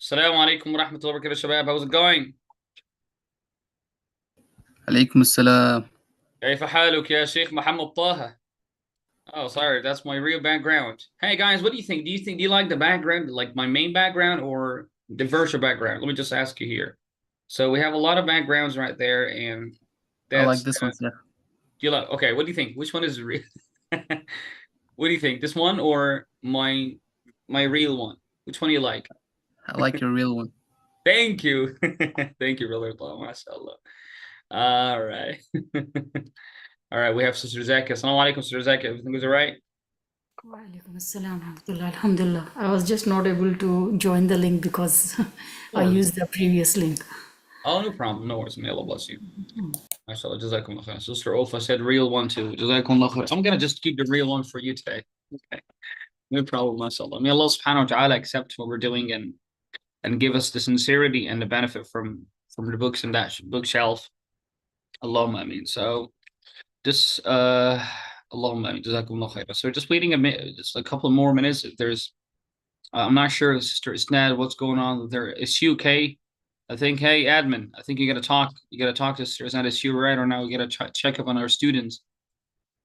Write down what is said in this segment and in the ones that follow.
السلام عليكم ورحمة الله وبركاته شباب. How's it going? عليكم السلام. كيف حالك يا شيخ محمد طه? Oh, sorry, that's my real background. Hey guys, what do you think? Do you like the background, like my main background or the virtual background? Let me just ask you here. So we have a lot of backgrounds right there, and I like that's this one, sir. do you like? Okay, what do you think? Which one is real? What do you think? This one or my real one? Which one do you like? I like your real one. Thank you, thank you, brother. MashaAllah. All right. All right, we have Sister Zaki. Assalamu alaikum, Sister Zaki. Everything was all right? Walaikum assalam warahmatullah. Alhamdulillah. I was just not able to join the link because No I worries. used the previous link. Oh, no problem. No worries. May Allah bless you. MashaAllah. Jazakumullah khair. Sister Ulfa said real one too. Jazakumullah khair. I'm going to just keep the real one for you today. Okay. No problem, MashaAllah. May Allah subhanahu wa ta'ala accept what we're doing and give us the sincerity and the benefit from the books in that bookshelf. Allahumma ameen. So just Allahumma ameen. Jazakumullah khair. So we're just waiting a minute, just a couple more minutes. If there's I'm not sure, Sister Isnad, what's going on with her. Is she okay? I think, hey, admin, I think you got to talk. You got to talk to Sister Isnad. Is she right or now? We got to check up on our students.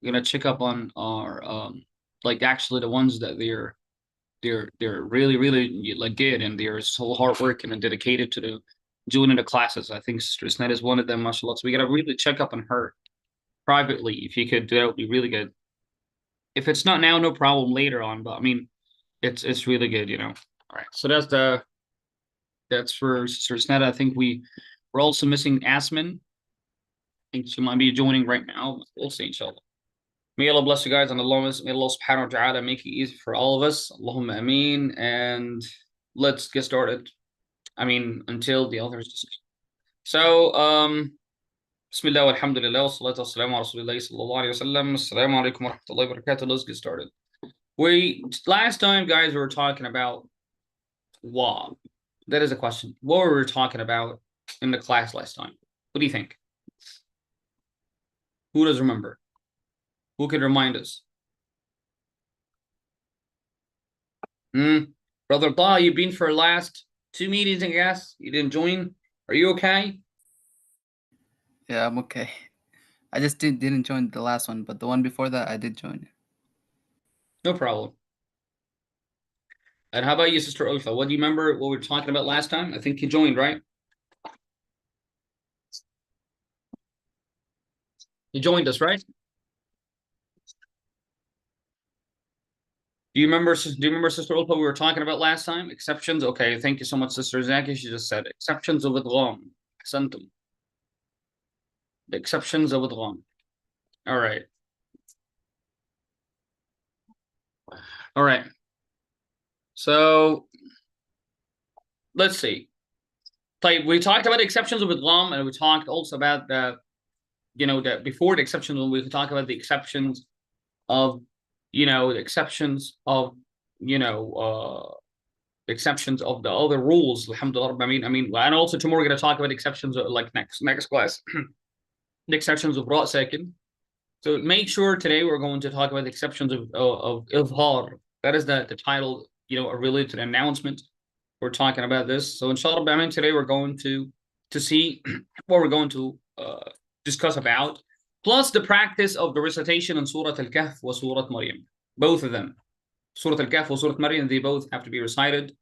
We got to check up on our, like actually the ones that they're really really like good and they're so hardworking and dedicated to the doing the classes. I think Sister Isnad is one of them, mashallah. So we got to really check up on her privately. If you could, that would be really good. If it's not now, no problem later on. But I mean, it's really good, you know. All right, so that's for Sister Snetta. I think we're also missing Asmin. I think she might be joining right now. We'll see, inshallah. May Allah bless you guys and may Allah subhanahu wa ta'ala make it easy for all of us. Allahumma ameen. And let's get started. I mean, until the others just so Bismillah walhamdulillah wa salatu wa salamu ala rasulillahi sallallahu alayhi wa sallam. Assalamu alaikum wa rahmatullahi wa barakatuh. Let's get started. We last time, guys, we were talking about law. That is a question. What were we talking about in the class last time? What do you think? Who does remember? Who can remind us? Brother Taha, you've been for last two meetings, I guess. You didn't join. Are you okay? Yeah, I'm okay. I just didn't join the last one, but the one before that I did join. No problem. And how about you, Sister Ofa? What do you remember what we were talking about last time? I think you joined, right? You joined us, right? Do you remember Sister Ulfa, we were talking about last time? Exceptions? Okay, thank you so much, Sister Zaki. She just said exceptions of idgham. Ahsantum. The exceptions of idgham. All right. All right. So let's see. Like we talked about the exceptions of idgham, and we talked also about the, that before the exceptions, when we talk about the exceptions of, the exceptions of, exceptions of the other rules. Alhamdulillah. And also tomorrow we're going to talk about exceptions of, like next class, the exceptions of ra sakin. So make sure today we're going to talk about the exceptions of izhar. That is the title, related to the announcement. We're talking about this. So inshallah, today we're going to see what we're going to discuss about, plus the practice of the recitation in Surah Al-Kahf wa Surah Maryam. Both of them. Surah Al-Kahf wa Surah Maryam, they both have to be recited.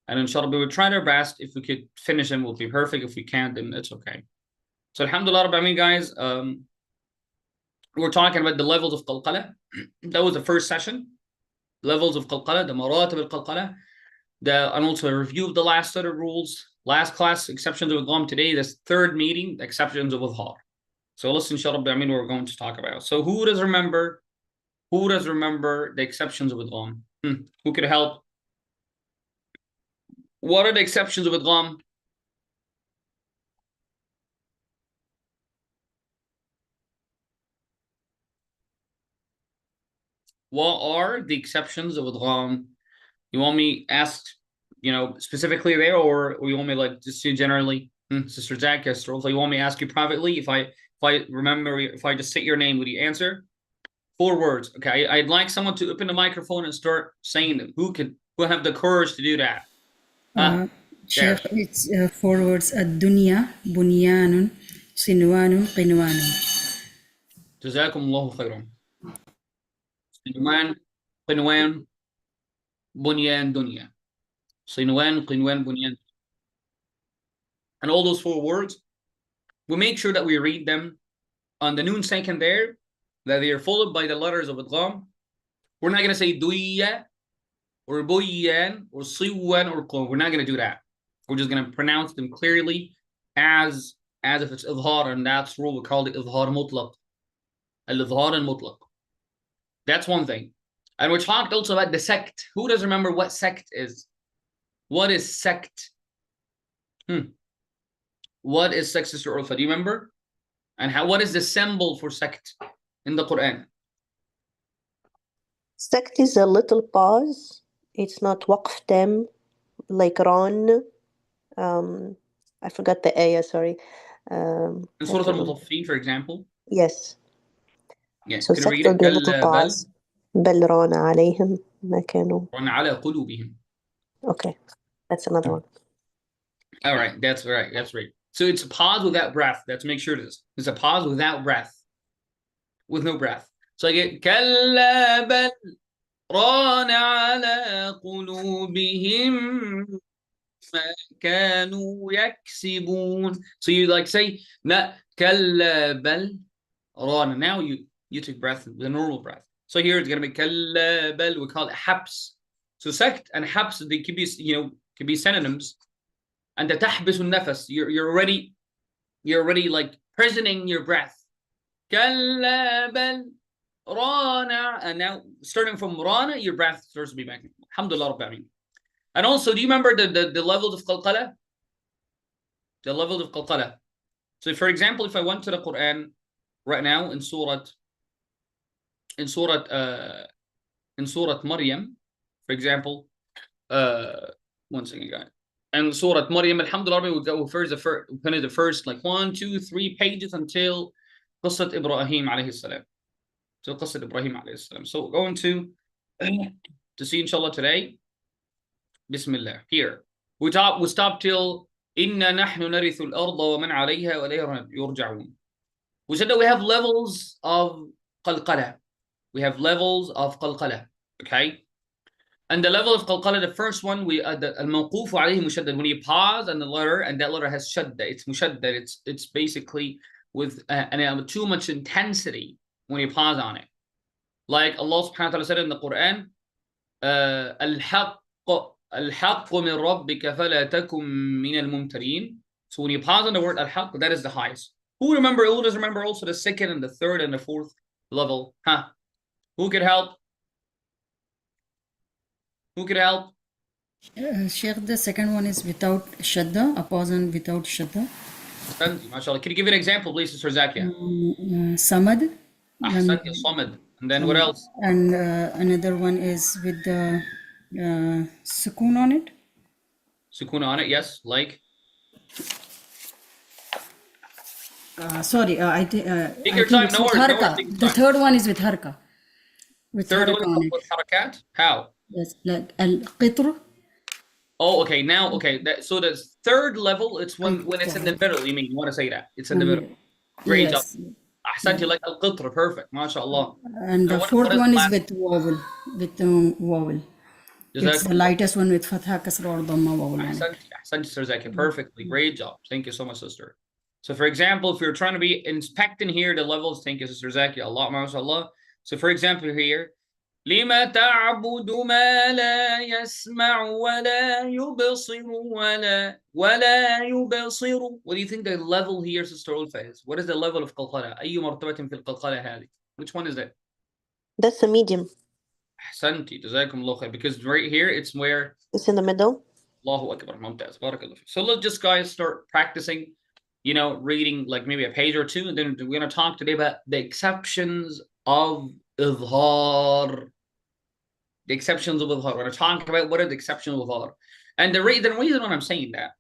And inshallah, we will try our best. If we could finish them, we'll be perfect. If we can't, then it's okay. So alhamdulillah, guys, we're talking about the levels of qalqala. That was the first session. Levels of qalqala, the maratib al-qalqala. And also a review of the last set of rules. Last class, exceptions of idgham. Today, this third meeting, exceptions of idhar. So listen, inshallah, we're going to talk about. So who does remember the exceptions of idgham? Who could help? What are the exceptions of idgham? What are the exceptions of idgham? You want me asked, specifically there, or you want me like just generally? Sister Jack, yes, or you want me to ask you privately? If I remember, if I just say your name, would you answer? 4 words. Okay, I'd like someone to open the microphone and start saying them. Who have the courage to do that? Sheikh, Dash. it's 4 words. الدنيا بنيان صنوان قنوان. جزاكم الله خيرا. صنوان قنوان bunyan dunya. صنوان قنوان bunyan. And all those 4 words, we make sure that we read them on the noon second there, that they are followed by the letters of idgham. We're not going to say duya or buyan or siwan or qom. We're not going to do that. We're just going to pronounce them clearly as if it's idhar, and that's what we call it idhar mutlaq. Al-idhar al-mutlaq. That's one thing. And we talked also about the sect. Who does remember what sect is? What is sect? What is sect, Sister Urfa? Do you remember? And what is the symbol for sect in the Quran? Sect is a little pause. It's not waqf tam, like ron. I forgot the ayah, sorry. In Surah Al-Mutaffifin, for example. Yes. Yeah. So Can you sect read will it? be a little pause. بل ران عليهم ما كانوا. ران على قلوبهم. Okay, that's another one. All right, that's right. That's right. So it's a pause without breath. Let's make sure this. It's a pause without breath. With no breath. So I get كلا بل ران على قلوبهم ما كانوا يكسبون. So you like say لا كلا بل ران. Now you take breath, the normal breath. So here it's gonna be كلا بل. We call it habs. So sect and habs, they could be, could be synonyms. And the تحبس النفس, you're already like prisoning your breath. كلا بل ران. And now starting from rana, your breath starts to be back. Alhamdulillah Rabbil Alameen. And also, do you remember the levels of qalqala? The levels of qalqala. So for example, if I went to the Quran right now in Surah Maryam, for example, one second, guys. And Surah Maryam, alhamdulillah, we go first the first like 1, 2, 3 pages until قصة Ibrahim alayhi salam. So قصة Ibrahim alayhi salam. So going to see inshallah today. Bismillah. Here we stop till إنا نحن نرث الأرض ومن عليها وإلينا يرجعون. We said that we have levels of qalqala. We have levels of qalqala. Okay. And the level of qalqala, the first one, al-mawquf alayhi mushaddad. When you pause on the letter and that letter has shadda, it's mushaddad. It's basically with too much intensity when you pause on it. Like Allah subhanahu wa ta'ala said in the Quran, al-haqq min rabbika fala takum min al-mumtarin. So when you pause on the word al-haqq, that is the highest. Who does remember also the second and the third and the fourth level? Who could help? Who could help? Sheikh, the second one is without shadda, a pause on without shadda. MashaAllah. Can you give an example, please, Sister Zakia? Samad. Ahsanti, Samad. And then what else? And another one is with the sukoon on it. Sukoon on it, yes. Like? Sorry, I Take think your time, it's no with worries, no harka. worries. The third one is with harka. With Third harka one on it. with harakat? How? Yes, like al-qitr. Oh, okay. Now, okay. So the third level, it's when it's in the middle. You want to say that? It's in the middle. Great job. Yes. Ahsanti, like al-qitr. Perfect. MashaAllah. And the fourth one is with vowel. With vowel. It's the lightest one with fatha, kasra, or dhamma vowel. Ahsanti, Sister Zakia. Perfectly. Great job. Thank you so much, sister. So, for example, if you're trying to be inspecting here the levels, thank you, Sister Zakia. Allah, MashaAllah. So, for example, here, لِمَ تَعْبُدُ مَا لَا يَسْمَعُ وَلَا يُبْصِرُ وَلَا يُبْصِرُ. What do you think the level here, Sister Ulfa, is? What is the level of qalqala? أي مرتبة في القلقلة هذه? Which one is it? That's the medium. أحسنتي, جزاكم الله خير. Because right here, it's where It's in the middle. Allahu Akbar, Mumtaz, Barakallah. So let's just, guys, start practicing, reading like maybe a page or two, and then we're going to talk today about the exceptions of idhar. The exceptions of idhar. We're going to talk about what are the exceptions of idhar. And the reason why I'm saying that,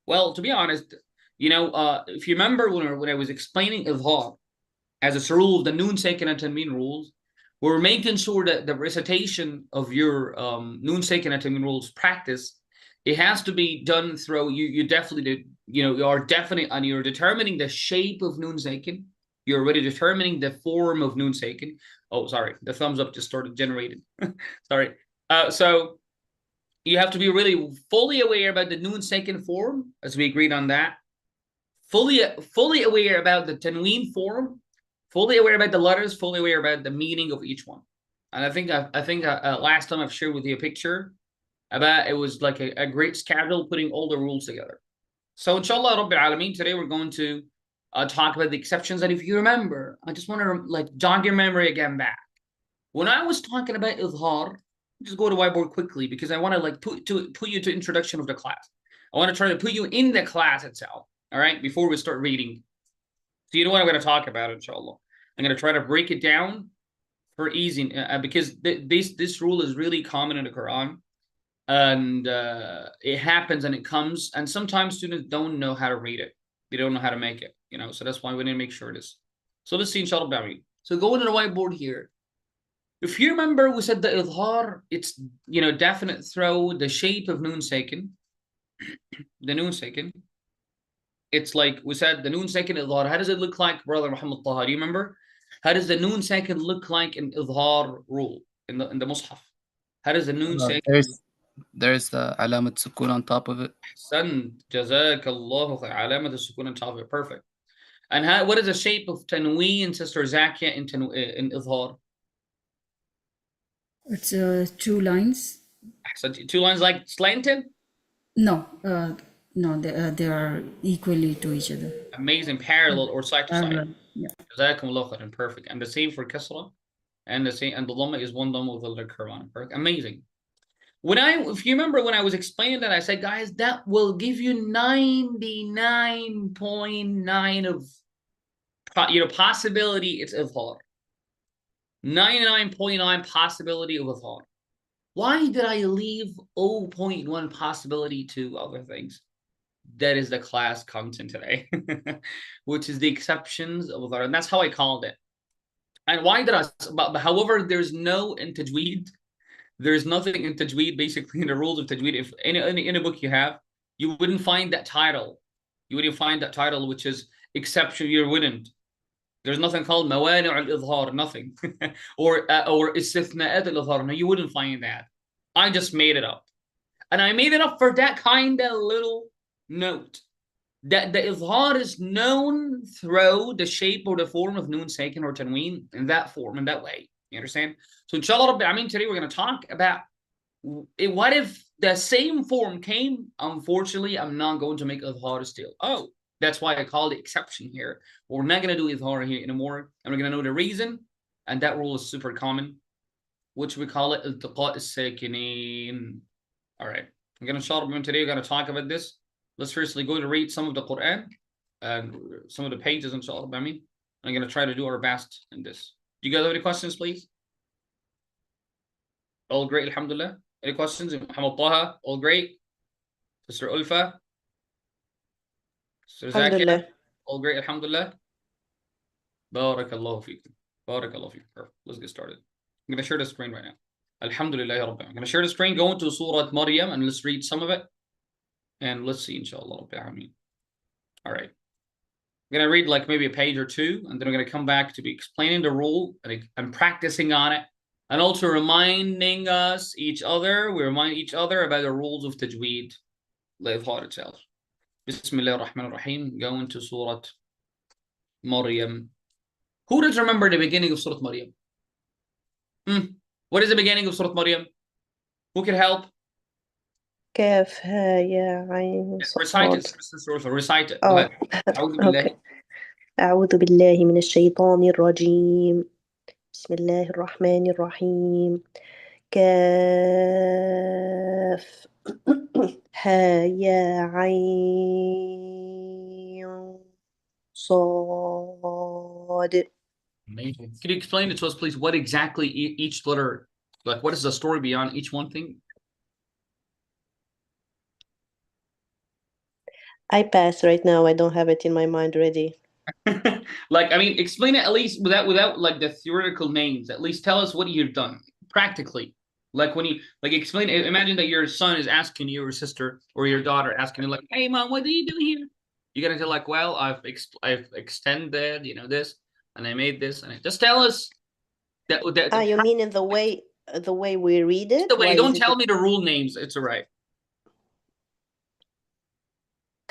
well, to be honest, if you remember when I was explaining idhar as a rule of the noon, sakin, and tanween rules, we were making sure that the recitation of your noon, sakin, and tanween rules practice It has to be done through you definitely did, you are definitely, and you're determining the shape of Nun Sakin. You're already determining the form of Nun Sakin. Oh, sorry, the thumbs up just started generated. Sorry. So you have to be really fully aware about the Nun Sakin form, as we agreed on that. Fully aware about the Tanween form, fully aware about the letters, fully aware about the meaning of each one. And I think last time I've shared with you a picture about it was like a great schedule putting all the rules together. So inshallah Rabbil Alameen, today we're going to talk about the exceptions. And if you remember, I just want to like jog your memory again back. When I was talking about Izhar, just go to whiteboard quickly because I want to like put you to introduction of the class. I want to try to put you in the class itself, all right, before we start reading. So you know what I'm going to talk about, inshallah. I'm going to try to break it down for easy, because this rule is really common in the Quran. And it happens and it comes, and sometimes students don't know how to read it. They don't know how to make it, so that's why we need to make sure it is. So let's see, inshallah. So go into the whiteboard here. If you remember, we said the idhar, it's, definite throw, the shape of Nun Sakin. The Nun Sakin. It's like we said, the Nun Sakin idhar. How does it look like, brother Muhammad Taha? Do you remember? How does the Nun Sakin look like in idhar rule, in the Mus'haf? How does the Nun Sakin? There's the alamat sukun on top of it. Ahsan, jazakallahu khair. Alamat sukun on top of it. Perfect. And what is the shape of Tanween, Sister Zakia, in idhar? It's 2 lines. So 2 lines like slanted? No, they are equally to each other. Amazing. Parallel or side to side. Parallel, yeah. Jazakumullahu khairan. Perfect. And the same for kasra. And the dhamma is one dhamma with the Quran. Perfect. Amazing. If you remember when I was explaining that, I said, guys, that will give you 99.9 of possibility it's idhar. 99.9 possibility of idhar. Why did I leave 0.1 possibility to other things? That is the class content today, which is the exceptions of idhar, and that's how I called it. And why did I? But however, there's no in Tajweed. There's nothing in Tajweed, basically in the rules of Tajweed. If in a book you have, you wouldn't find that title. You wouldn't find that title, which is exception. You wouldn't. There's nothing called mawani' al-idhar, nothing. or istithna'at al-idhar. No, you wouldn't find that. I just made it up. And I made it up for that kind of little note. That the idhar is known through the shape or the form of Nun Sakin or Tanween in that form, in that way. You understand? So inshallah Rabbil Alameen, today we're going to talk about what if the same form came. Unfortunately, I'm not going to make idhar still. Oh, that's why I call the exception here. We're not going to do idhar here anymore. And we're going to know the reason. And that rule is super common, which we call it iltiqa as-sakinain. All right. I'm going to, inshallah, today we're going to talk about this. Let's firstly go to read some of the Quran and some of the pages, inshallah. I'm going to try to do our best in this. Do you guys have any questions, please? All great, alhamdulillah. Any questions? Muhammad Taha, all great. Sister Ulfa. Sister Zakia, all great, alhamdulillah. Barakallahu feekum. Barakallahu feekum. Perfect. Let's get started. I'm going to share the screen right now. Alhamdulillah, Rabbi. I'm going to share the screen, go into Surah Maryam, and let's read some of it. And let's see, inshallah. All right. I'm going to read like maybe a page or two, and then I'm going to come back to be explaining the rule and practicing on it, and also reminding each other. We remind each other about the rules of Tajweed, the idhar itself. Bismillah ar-Rahman ar-Rahim. Go into Surah Maryam. Who does remember the beginning of Surah Maryam? What is the beginning of Surah Maryam? Who can help? كاف ها يا عين Recite it, Sister. Recite it. Oh, okay. أعوذ بالله من الشيطان الرجيم. بسم الله الرحمن الرحيم. كاف ها يا عين صاد. Amazing. Can you explain it to us, please, what exactly each letter, like what is the story beyond each one thing? I pass right now. I don't have it in my mind ready. Like, I mean, explain it at least without like the theoretical names. At least tell us what you've done practically. Like when you like explain, imagine that your son is asking you, or sister, or your daughter asking you, like, "Hey, mom, what do you do here?" You're gonna tell like, "Well, I've extended, you know, this, and I made this, and just tell us that Ah, you mean in the way we read it? the way. Why Don't is it tell me the rule names. It's all right.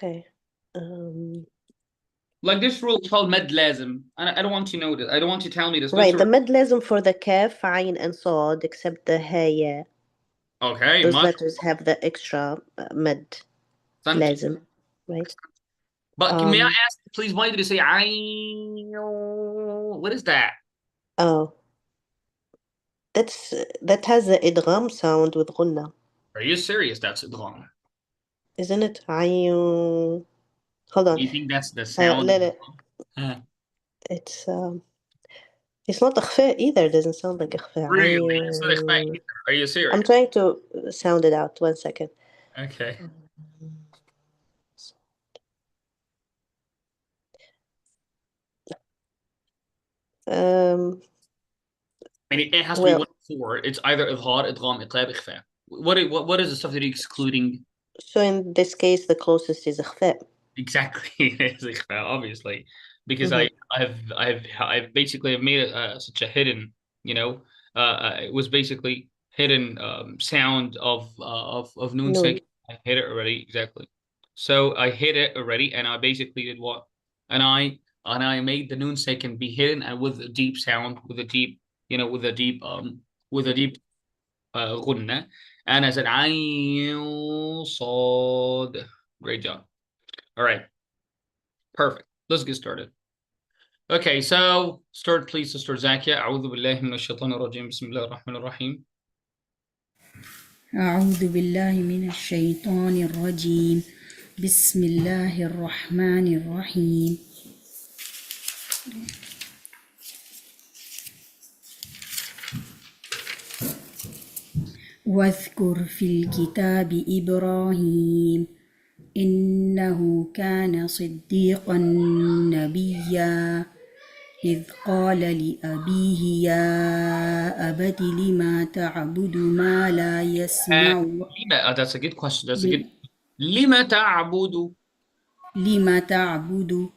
okay? Like this rule is called med lazim. I don't want you to know this. I don't want you to tell me this. But Right, it's the all mid lazim for the kaf, ayn, and sod, except the haya. right. Okay, Those much. letters have the extra mid Thank you. lazim, right? But may I ask, please, why did you say I? What is that? Oh, that has the idgham sound with ghunna, Are you serious? That's wrong. isn't it? Ayun. Hold on. Do you think that's the sound? لا لا. Huh. It's not إخفاء either. It doesn't sound like إخفاء. Really? It's not expect عين. either. Are you serious? I'm trying to sound it out. 1 second. Okay. Um. I mean, it has to be Well, one of four. It's either idghar, idgham, iqlab, ikhfa. What is the stuff that you're excluding? so in this case, the closest is إخفاء. Exactly, it's ikhfa, obviously, because Mhm. I've basically made such a hidden, you know, it was basically hidden sound of noon Noon. sek. I hit it already, exactly. So I hit it already, and I basically did what? And I made the noon second be hidden and with a deep sound, with a deep, you know, with a deep غنة. And I said عين صاد. Great job. All right, perfect. Let's get started. Okay, so start please, Sister Zakia. أعوذ بالله من الشيطان الرجيم. بسم الله الرحمن الرحيم. أعوذ بالله من الشيطان الرجيم بسم الله الرحمن الرحيم واذكر في الكتاب إبراهيم إنه كان صديقا نبيا إذ قال لأبيه يا أبت لما تعبد ما لا يسمع لما that's a good question. That's a good. لما تعبد. لما تعبد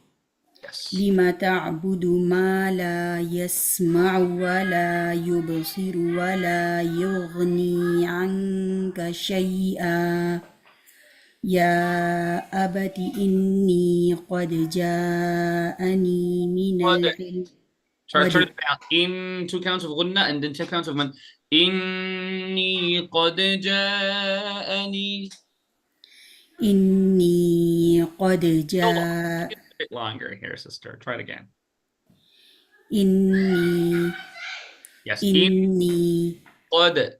Yes. لما تعبد ما لا يسمع ولا يبصر ولا يغني عنك شيئا يا أبت إني قد جاءني من العلم Sorry, turn it down. In 2 counts of غنة and then 10 counts of من. إني قد جاءني. إني قد A جاء bit longer here, sister. Try it again. إني Yes. إني قد.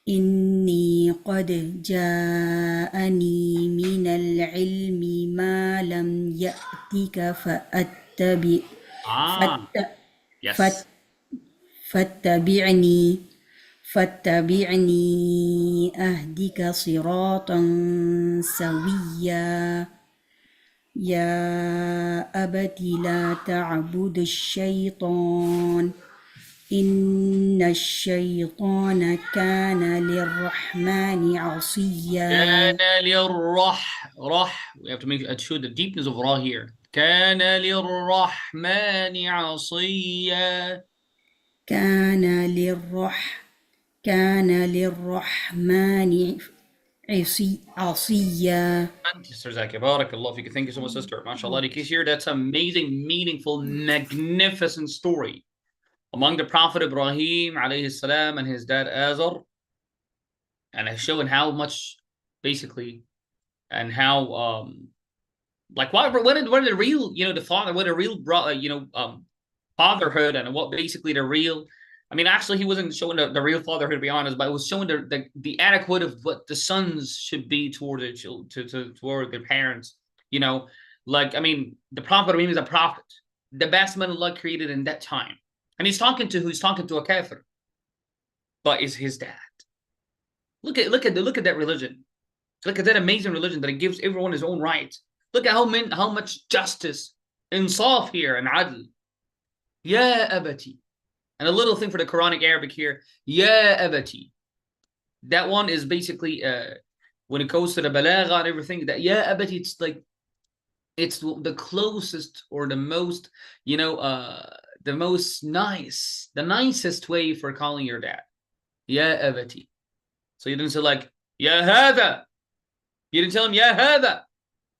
إني قد جاءني من العلم ما لم يأتك Yes. فاتبعني أهدك صراطا سويا يا أبت لا تعبد الشيطان إن الشيطان كان للرحمن عصيا كان رح. We have to make show the deepness of ra here. كان للرحمن عصيا. كان للرحمن عصيا. Sister Zakia, barakallah fiki. Thank you so much, sister. MashaAllah, you hear that's amazing, meaningful, magnificent story among the Prophet Ibrahim alayhi salam and his dad Azar, and showing how much basically and how like what are the real, you know, the father, what a real fatherhood, and what basically the real. I mean, actually, he wasn't showing the real fatherhood, to be honest, but it was showing the adequate of what the sons should be toward their children, toward their parents. You know, like, I mean, the Prophet Ibrahim is a prophet, the best man Allah created in that time, and he's talking to a kafir, but is his dad. Look at that religion. Look at that amazing religion that it gives everyone his own rights. Look at how much justice, insaf here, and adl. Ya abati. And a little thing for the Quranic Arabic here, Ya abati. That one is basically when it goes to the balagha and everything, that Ya abati, it's like it's the closest or the most, the most nice, the nicest way for calling your dad. Ya abati. So you didn't say like Ya hada. You didn't tell him Ya hada.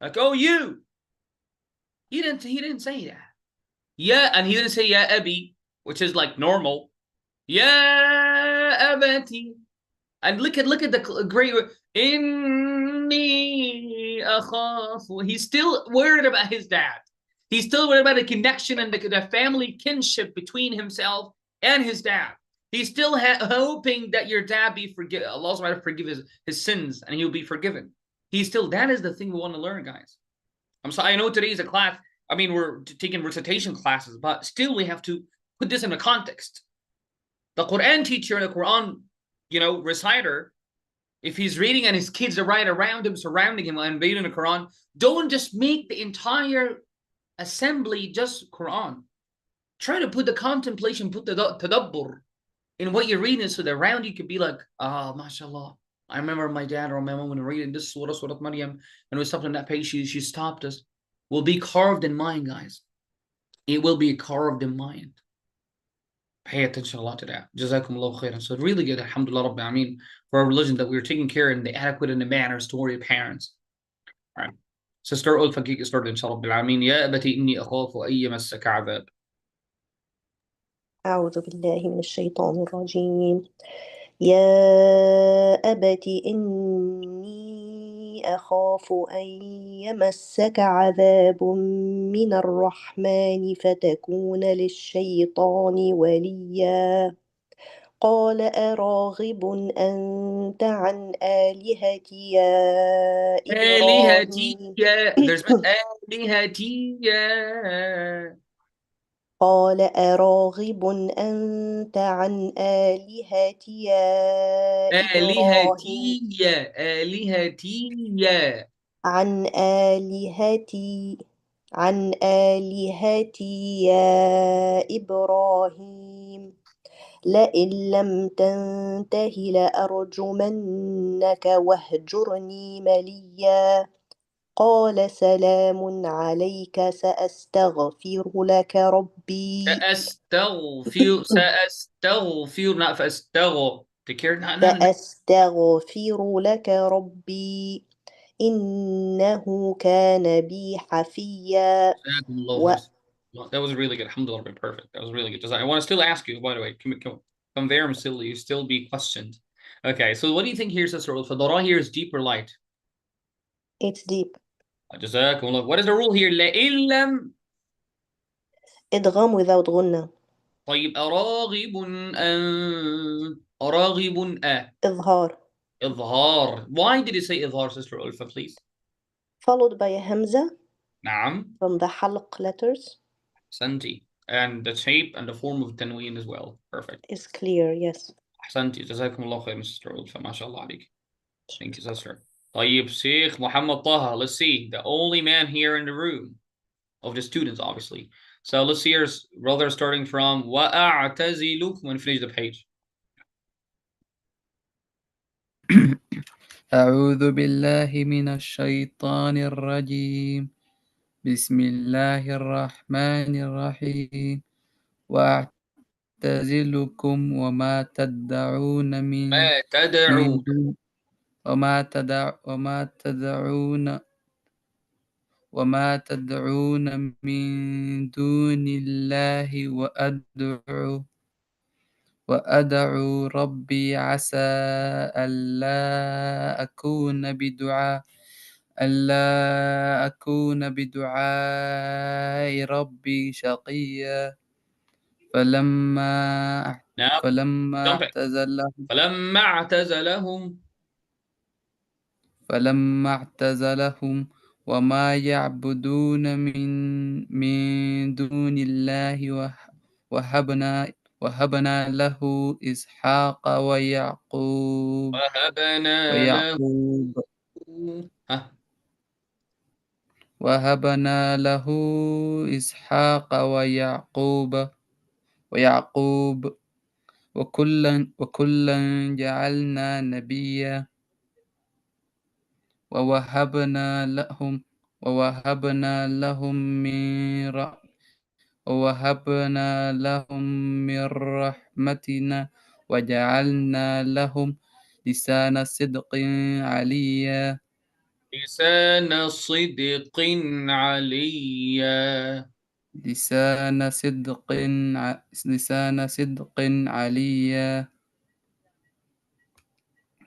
Like, oh you. He didn't say that. Yeah, and he didn't say Ya abi, which is like normal. Ya abati. And look at the great inni akhafu. He's still worried about his dad. He's still worried about the connection and the family kinship between himself and his dad. He's still hoping that your dad be forgiven. Allah's going to forgive his sins and he'll be forgiven. That is the thing we want to learn, guys. I'm sorry, I know today is a class. I mean, we're taking recitation classes, but still we have to put this in a context. The Quran teacher and the Quran, reciter, if he's reading and his kids are right around him, surrounding him and reading the Quran, don't just make the entire assembly just Quran. Try to put the contemplation, put the tadabbur in what you're reading, so that around you could be like, mashallah. I remember my dad or my mom when reading this Surah Maryam, and we stopped on that page, she stopped us. Will be carved in mind, guys. It will be carved in mind. Pay attention a lot to that. Jazakumullah khairan. So really good, alhamdulillah rabbil alameen, for our religion, that we were taking care in the adequate and the manners toward your parents. All right. So start Ulfa Geek started, inshallah rabbil alameen. Ya abati inni akhafu an yamassaka adhab. أعوذ بالله من الشيطان الرجيم. يا أبت إني أخاف أن يمسك عذاب من الرحمن فتكون للشيطان وليا. قال أراغب أنت عن آلهتي يا إبراهيم. There's آلهتي يا. قال أراغب أنت عن آلهتي يا إبراهيم. آلهتي عن آلهتي يا إبراهيم. لئن لم تنته لأرجمنك واهجرني مليا. قال سلام عليك سأستغفر لك ربي. سأستغفر not فأستغفر. سأستغفر لك ربي إنه كان بي حفيا. That was really good. Alhamdulillah, perfect. That was really good. I want to still ask you, by the way, come there and you still be questioned. Okay, so what do you think here, Sister Ulfa? The Ra here is deep or light? It's deep. What is the rule here? لَإِن لَمْ إدغام without غنة. طيب أراغب إظهار. Why did you say إظهار, Sister Ulfa, please? Followed by a hamza. نعم. From the halq letters. Santi. And the shape and the form of tanween as well. Perfect. Is clear, yes. أحسنتي. جزاكم الله خير, Sister Ulfa. ما شاء الله عليك. Thank you, Sister. طيب, Sheikh Muhammad Taha. Let's see. The only man here in the room of the students, obviously. So let's see your brother starting from وَأَعْتَزِلُكُمْ and finish the page. أعوذ بالله من الشيطان الرجيم. بسم الله الرحمن الرحيم. وأعتزلكم وما تدعون من دون وما تدعون من دون الله وأدعو ربي عسى ألا أكون بدعاء ربي شقيا. فلما اعتزلهم وما يعبدون من دون الله وهبنا له إسحاق ويعقوب وهبنا له إسحاق ويعقوب ويعقوب وكلا جعلنا نبيا ووهبنا لهم من رحمتنا وجعلنا لهم لسان صدق عليا. لسان صدق عليا. لسان صدق عليا.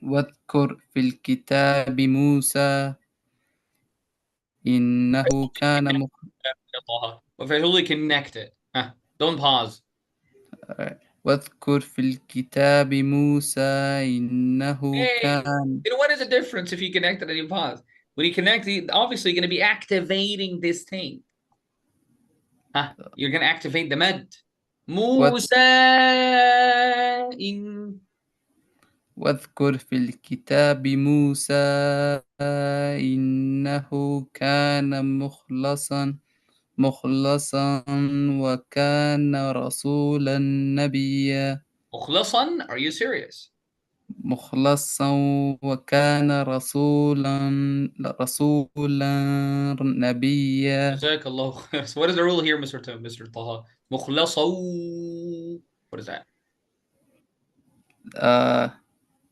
واذكر في الكتاب موسى إنه كان If I totally connect it. Don't pause. واذكر في الكتاب موسى إنه Hey, كان. you know what is the difference if you connect it and you pause? When you connect, obviously you're going to be activating this thing. You're going to activate the med. Musa in. واذكر في الكتاب موسى إنه كان مخلصا وكان رسولا نبيا. مخلصا? Are you serious? مخلصا وكان رسولا نبيا. جزاك الله خير. So what is the rule here, Mr. Taha? مخلصو. What is that?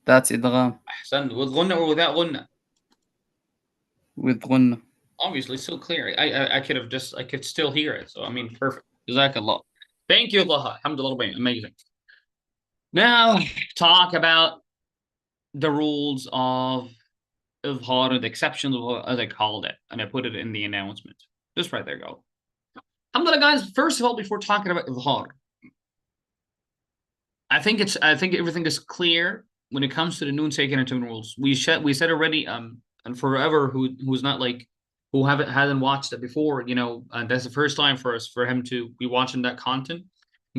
That's إدغام. أحسن. With غنة or without غنة? With غنة. Obviously, so clear. I could still hear it. So I mean, perfect. Jazakallah. Thank you, Allah. Alhamdulillah. Amazing. Now, talk about the rules of Izhar, the exceptions, as I called it, and I put it in the announcement. Just right there, go. Alhamdulillah, guys. First of all, before talking about Izhar, I think everything is clear when it comes to the noon taken and tune rules. We said already, and forever who's not like who hasn't watched it before, you know, that's the first time for him to be watching that content.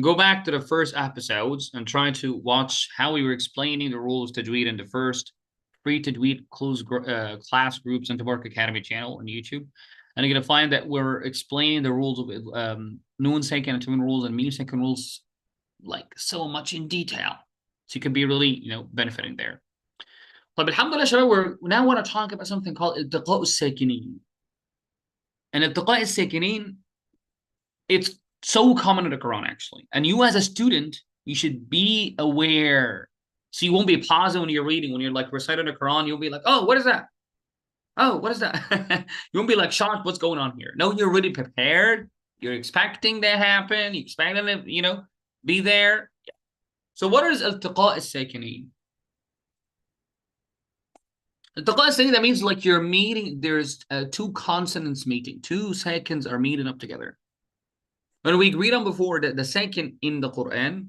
Go back to the first episodes and try to watch how we were explaining the rules of Tajweed in the first free Tajweed class groups and Tabarak Academy channel on YouTube. And you're going to find that we're explaining the rules of noon taken and tune rules and mean taken rules like so much in detail. So you could be really, you know, benefiting there. But alhamdulillah, we now want to talk about something called iltiqa al-sakinin. And iltiqa al-sakinin, it's so common in the Quran, actually. And you as a student, you should be aware. So you won't be pausing when you're reading. When you're like reciting the Quran, you'll be like, oh, what is that? Oh, what is that? You won't be like shocked what's going on here. No, you're really prepared. You're expecting that happen. You're expecting it, you know, be there. Yeah. So what is iltiqa al-sakinin? Iltiqa al-sakinin, that means like you're meeting, there's two consonants meeting. 2 seconds are meeting up together. When we agreed on before that the second in the Quran,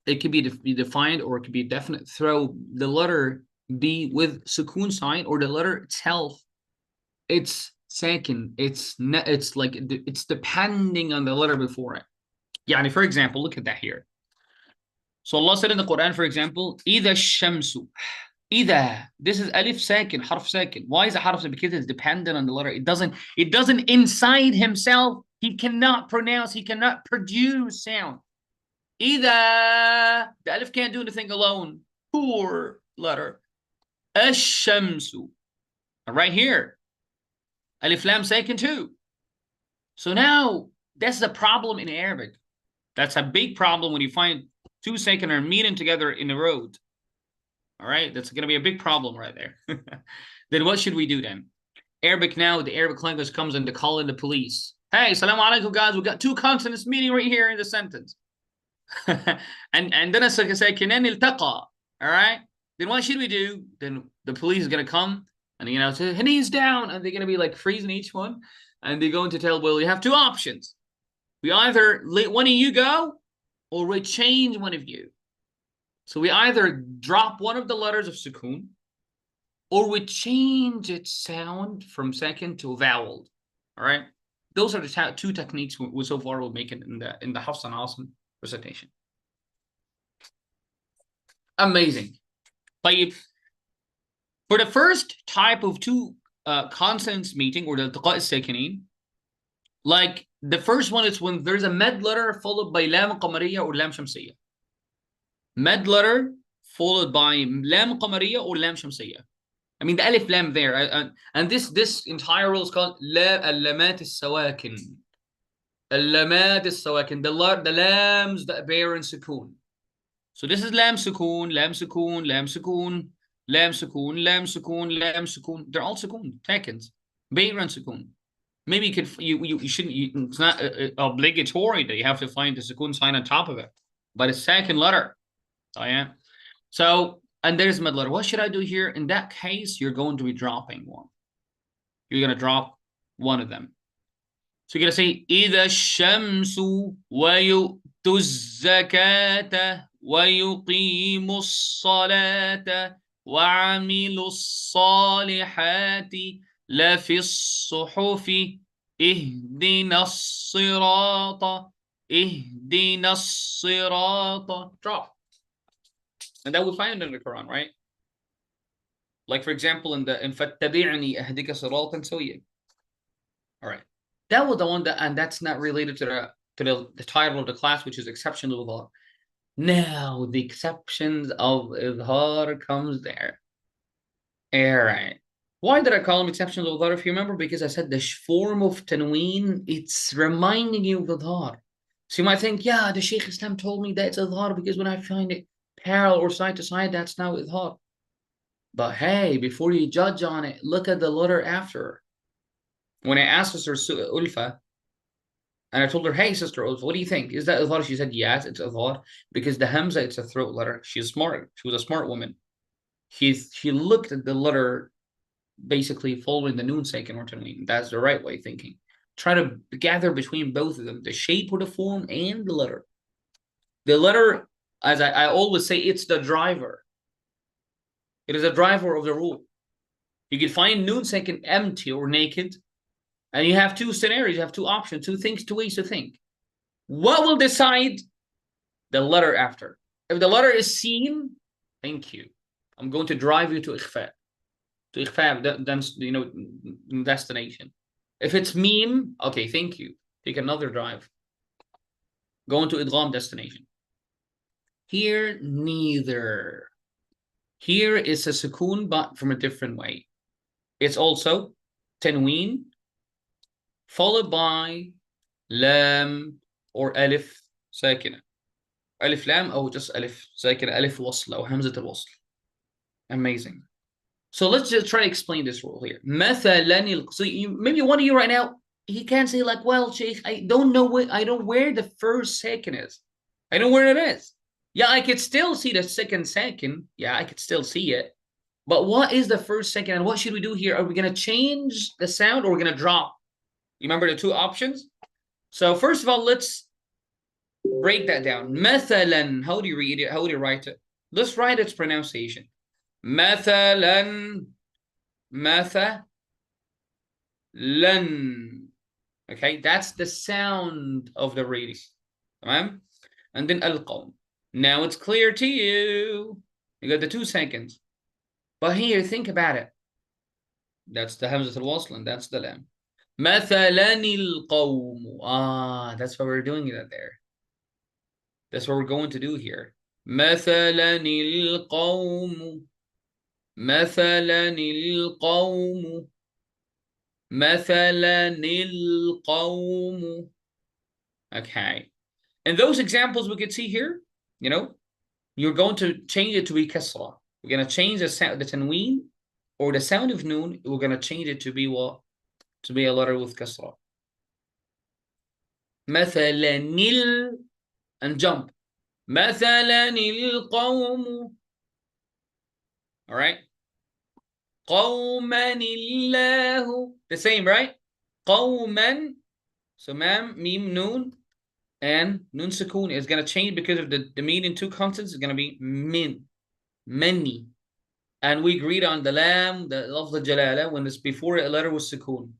it could be defined or it could be definite through the letter B with sukoon sign or the letter itself. It's second. It's depending on the letter before it. Yani, for example, look at that here. So Allah said in the Quran, for example, إِذَا الشَّمْسُ. إِذَا. This is alif sakin, harf sakin. Why is it harf sakin? Because it's dependent on the letter. It doesn't inside himself. He cannot pronounce. He cannot produce sound. إِذَا. The alif can't do anything alone. Poor letter. الشَّمْسُ. Right here. Alif lam sakin too. So now that's the problem in Arabic. That's a big problem when you find 2 seconds are meeting together in the road. All right, that's going to be a big problem right there. Then what should we do then? Arabic now, the Arabic language comes in to call in the police. Hey, salam alaikum guys, we got 2 consonants meeting right here in the sentence. and then I say, iltaqa. All right, then what should we do? Then the police is going to come and, you know, say, knees down, and they're going to be like freezing each one. And they're going to tell, well, you have 2 options. We either let one of you go or we change one of you. So we either drop one of the letters of sukoon or we change its sound from second to vowel. All right. Those are the 2 techniques we so far will make it in the Hafs and Asim recitation. Amazing. But for the first type of 2 consonants meeting or the iltiqa al-sakinin, like The first one is when there's a med letter followed by lam qamariya or lam shamsiya. Med letter followed by lam qamariya or lam shamsiya. I mean the alif lam there, and this entire rule is called al-lamat al-sawakin. Al-lamat al-sawakin, the lams that bear in sukoon. So this is lam sukoon, lam sukoon, lam sukoon, lam sukoon, lam sukoon, lam sukoon. They're all sukoon, takens. Bear in sukoon. Maybe you shouldn't. It's not obligatory that you have to find the sukoon sign on top of it, but it's second letter. Oh yeah. So and there's mid letter. What should I do here? In that case, you're going to be dropping one. You're gonna drop one of them. So you're gonna say إذا الشمس ويؤتوا الزكاة ويقيموا الصلاة وعملوا الصالحات لفي الصحف اهدنا الصراط. Drop. And that we find in the Quran, right? Like for example in فاتبعني أهدك صراطا سويا. All right. That was the one that, and that's not related to the title of the class, which is exceptions of idhar. Now the exceptions of idhar comes there. All right. Why did I call them exceptions of idhar? If you remember, because I said the form of tanween, it's reminding you of idhar. So you might think, yeah, the Shaykh Islam told me that's idhar because when I find it parallel or side to side, that's now idhar. But hey, before you judge on it, look at the letter after. When I asked Sister Ulfa, and I told her, hey, Sister Ulfa, what do you think? Is that idhar? She said, yes, it's idhar. Because the hamza, it's a throat letter. She's smart. She was a smart woman. She looked at the letter basically following the noon sakin or tanween. That's the right way of thinking. Try to gather between both of them, the shape or the form and the letter. The letter, as I always say, it's the driver. It is a driver of the rule. You can find noon sakin empty or naked, and you have two scenarios, you have two options, two ways to think. What will decide? The letter after. If the letter is seen, thank you. I'm going to drive you to ikhfa. To ikhfa, then you know, destination. If it's meme, okay, thank you. Take another drive. Go into idgham destination. Here, neither. Here is a sukoon, but from a different way. It's also tanween, followed by lam or alif sakina. Alif lam or just alif sakina, alif wasl or hamzat al-wasl. Amazing. So let's just try to explain this rule here. So maybe one of you right now, he can't say like, well, Sheikh, I don't know where the first second is. I know where it is. Yeah, I could still see the second. Yeah, I could still see it. But what is the first second and what should we do here? Are we going to change the sound or we're going to drop? You remember the two options? So first of all, let's break that down. Mathalan, how do you read it? How do you write it? Let's write its pronunciation. Mathalan, mathalan. Okay, that's the sound of the reading. Tamam? And then al-qawm. Now it's clear to you. You got the 2 seconds. But here, think about it. That's the hamzat al-wasl and that's the lam. Mathalan al-qawm. Ah, that's why we're doing it there. That's what we're going to do here. Mathalan al-qawm. Mathalan al-qawm. Mathalan al-qawm. Okay. In those examples we could see here, you know, you're going to change it to be kasra. We're going to change the sound, the tanween, or the sound of noon. We're going to change it to be what? To be a letter with kasra. Mathalanil, and jump. Mathalanil qawm. All right. Qawmanillahu. The same, right? Qawman. So ma'am, mim, noon. And nun sukoon is going to change because of the meaning 2 consonants is going to be min, many. And we agreed on the lam, the lafz al-jalala, when it's before a letter was sukoon.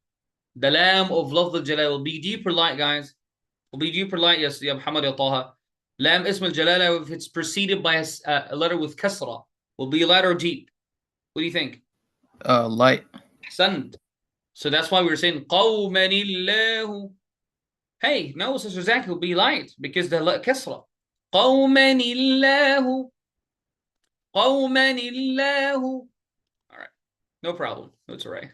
The lam of lafz al-jalala will be deeper light, guys. Will be deeper light, yes, ya Muhammad ya Taha. Lam ism al-jalala, if it's preceded by a letter with kasra, will be light or deep. What do you think? Light. Ahsant. So that's why we were saying qawmanillahu. Hey, no, Sister Zaki will be light because the kasra. قوما الله قوما الله. All right, no problem. That's all right.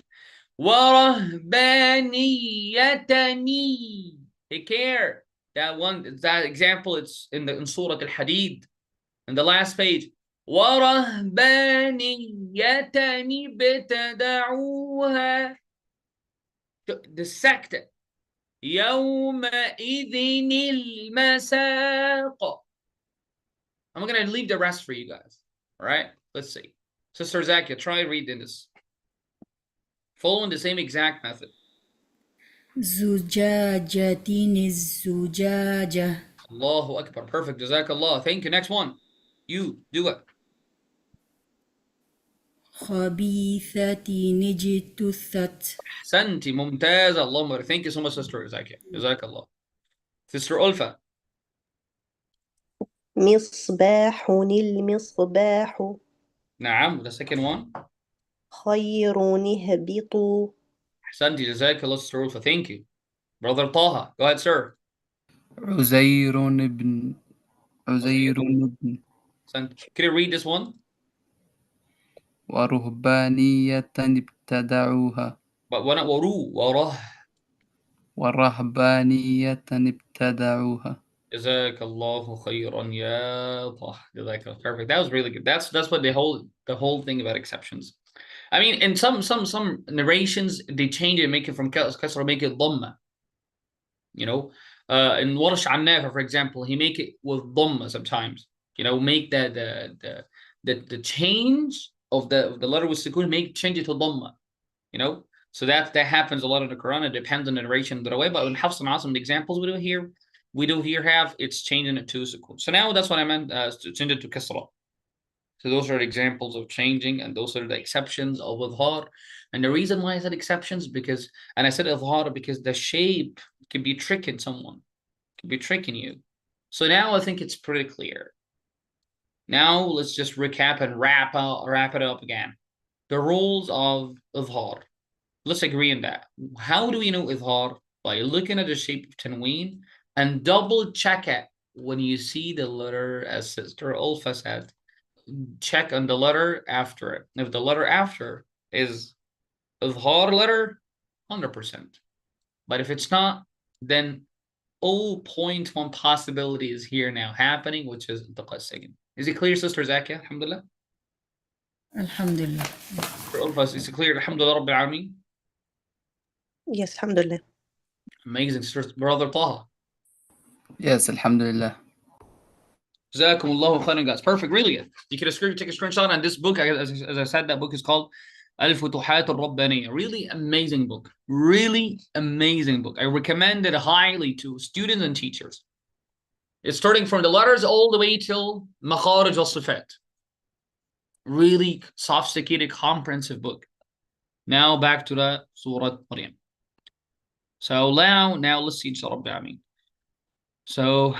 ورهبانيتني. Take care. That one, that example, it's in Surah Al-Hadid, in the last page. ورهبانيتني ابتدعوها. The sect. يومئذ المساق. I'm going to leave the rest for you guys. All right, let's see. Sister Zakia, try reading this. Following the same exact method. زجاجة الزجاجة. Allahu Akbar. Perfect. Jazakallah. Thank you. Next one. You do it. خبيثة اجتثت. Santi. Mumtaz. Allahumma. Thank you so much, Sister Zakia. Jazakallah. Sister Ulfa. مصباح المصباح. Naam. The second one. خير اهبطوا. Santi. Jazakallah, Sister Ulfa. Thank you. Brother Taha. Go ahead, sir. عزير بن Santi. Can you read this one? ورهبانية ابتدعوها. But one وراه. ورهبانية ابتدعوها. Jazakallahu khayran ya Taha. Jazakallah. Perfect. That was really good. That's what the whole thing about exceptions. I mean, in some narrations they change it, make it from kasra, make it dhamma. You know, in Warsh an Nafi, for example, he make it with dhamma sometimes. You know, make the change of the letter with sukun, change it to dhamma. You know, so that happens a lot in the Quran. It depends on the narration the way. But in Hafs and Asim, the examples we do here have it's changing it to sukun. So now that's what I meant to change it to kasra. So those are the examples of changing, and those are the exceptions of idhar. And the reason why I said exceptions and I said idhar because the shape can be tricking someone, can be tricking you. So now I think it's pretty clear. Now let's just recap and wrap it up again. The rules of idhar. Let's agree on that. How do we know idhar? By looking at the shape of tanween and double check it when you see the letter, as Sister Ulfa said. Check on the letter after it. If the letter after is idhar letter, 100%. But if it's not, then 0.1 possibility is here now happening, which is intiqa second. Is it clear, Sister Zakia? Alhamdulillah. Alhamdulillah. Is it clear? Alhamdulillah Rabbil Alameen. Yes, alhamdulillah. Amazing, Sister Brother Taha. Yes, alhamdulillah. Jazakumullahu khairan, guys. Perfect, really good. You can take a screenshot. And this book, as I said, that book is called Al-Futuhat Al-Rabbaniyya. Really amazing book. Really amazing book. I recommend it highly to students and teachers. It's starting from the letters all the way till Makharij al-Sifat. Really sophisticated, comprehensive book. Now back to the Surah Maryam. So now let's see inshallah. So,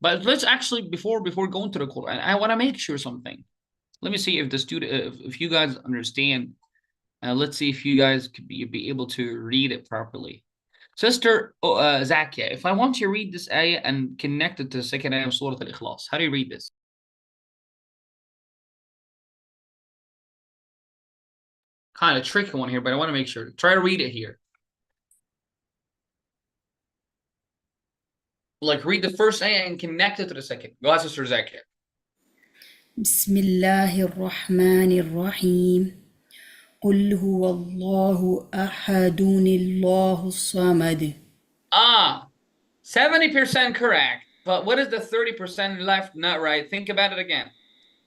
but let's actually before going to the Quran, I want to make sure something. Let me see if the student, if you guys understand. Let's see if you guys could be able to read it properly. Sister Zakia, if I want you to read this ayah and connect it to the second ayah of Surah Al-Ikhlas, how do you read this? Kind of tricky one here, but I want to make sure. Try to read it here. Like read the first ayah and connect it to the second. Go ahead, Sister Zakia. Bismillahir Rahmanir Rahim. قل هو الله أحد الله الصمد. 70% correct. But what is the 30% left not right? Think about it again.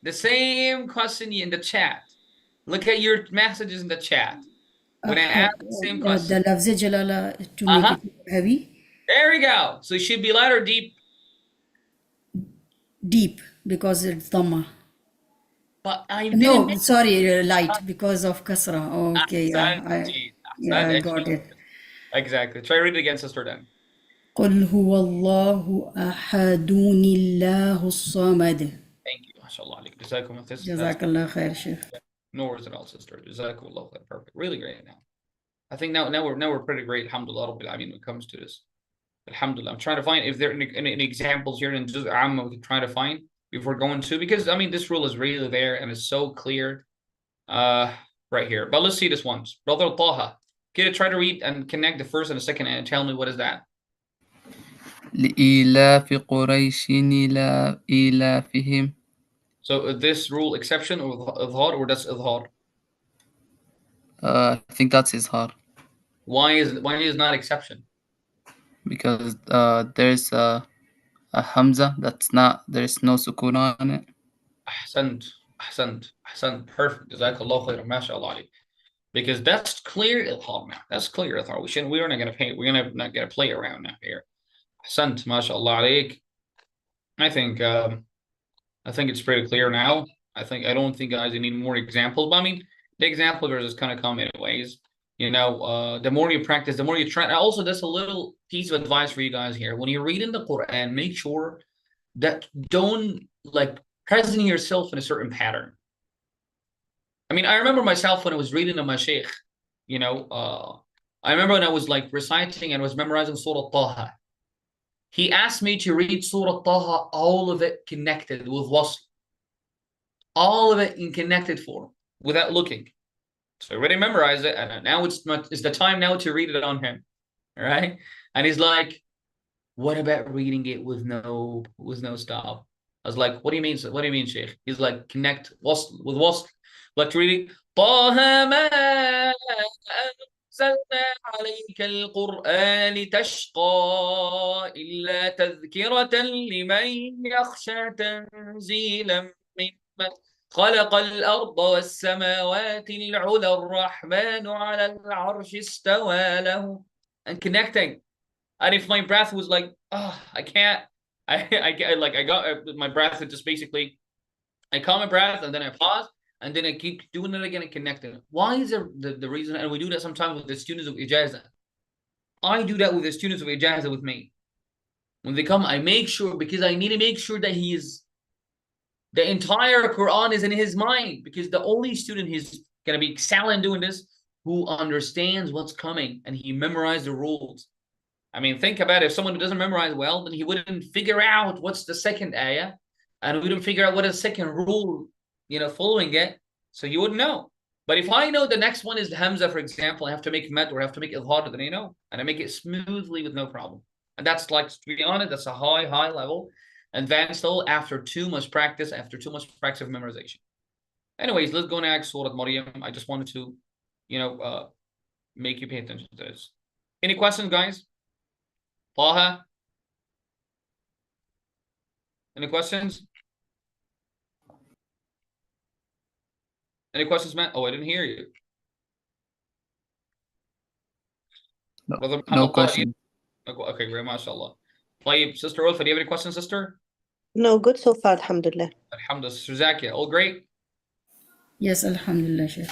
The same question in the chat. Look at your messages in the chat. When I ask the same question. The lafz jalala to make it heavy. There we go. So it should be light or deep? Deep, because it's dhamma. But I no, sorry, light because of kasra. Okay, I got it. Exactly. Try read it again, Sister Dan. قل هو الله أحد الله الصمد. Thank you. MashaAllah. Jazakallah khair, Sheikh. No worries at all, Sister. Jazakallah khair. Perfect. Really great now. I think now we're pretty great. Alhamdulillah Rabbil Alameen when it comes to this. Alhamdulillah. I'm trying to find if there are any examples here in Juz' Amma we can try to find before going to, because I mean this rule is really there and it's so clear right here. But let's see this one. Brother Taha. Can you try to read and connect the first and the second and tell me what is that? لإيلاف قريش إيلافهم. So this rule exception or idhar, or that's idhar? I think that's izhar. Why is not exception? Because there's a hamza that's not, there's no sukun on it. Ahsant. Perfect. Jazakallah khairan. MashaAllah alayk. Because that's clear idhar now. That's clear idhar. We're not gonna play around now here. Ahsant. MashaAllah alayk. I think it's pretty clear now. I don't think guys you need more examples, but I mean the example are just kind of come anyways. You know, the more you practice, the more you try. Also, that's a little piece of advice for you guys here. When you're reading the Quran, make sure that don't like present yourself in a certain pattern. I mean, I remember myself when I was reading to my sheikh, you know, I remember when I was like reciting and was memorizing Surah Taha. He asked me to read Surah Taha, all of it connected with wasl. All of it in connected form without looking. So I already memorized it, and now it's the time now to read it on him. All right. And he's like, what about reading it with no stop? I was like, what do you mean? What do you mean, Sheikh? He's like, connect wasl with wasl. Like reading طه ما أنزلنا عليك القرآن لتشقى إلا تذكرة لمن يخشى تنزيلا ممن خلق الأرض والسماوات العلى الرحمن على العرش استوى له. And connecting. And if my breath was like, oh, I can't, I got my breath, it just basically, I caught my breath and then I pause and then I keep doing it again and connecting it. Why is there the reason? And we do that sometimes with the students of Ijazah. I do that with the students of Ijazah with me. When they come, I make sure, because I need to make sure that the entire Quran is in his mind, because the only student he's going to be excelling doing this who understands what's coming and he memorized the rules. I mean, think about it. If someone who doesn't memorize well, then he wouldn't figure out what's the second ayah, and we wouldn't figure out what is the second rule, you know, following it. So you wouldn't know. But if I know the next one is the Hamza, for example, I have to make med or I have to make idhar, then I know. And I make it smoothly with no problem. And that's like, to be honest, that's a high level. Advanced level after too much practice of memorization. Anyways, let's go next, Surah Maryam. I just wanted to, you know, make you pay attention to this. Any questions, guys? Taha? Any questions? Any questions, Matt? Oh, I didn't hear you. No question. Okay, great, mashallah. Sister Ulfa, do you have any questions, sister? No, good so far, alhamdulillah. Alhamdulillah. Sister Zakia, all great? Yes, alhamdulillah, Sheikh.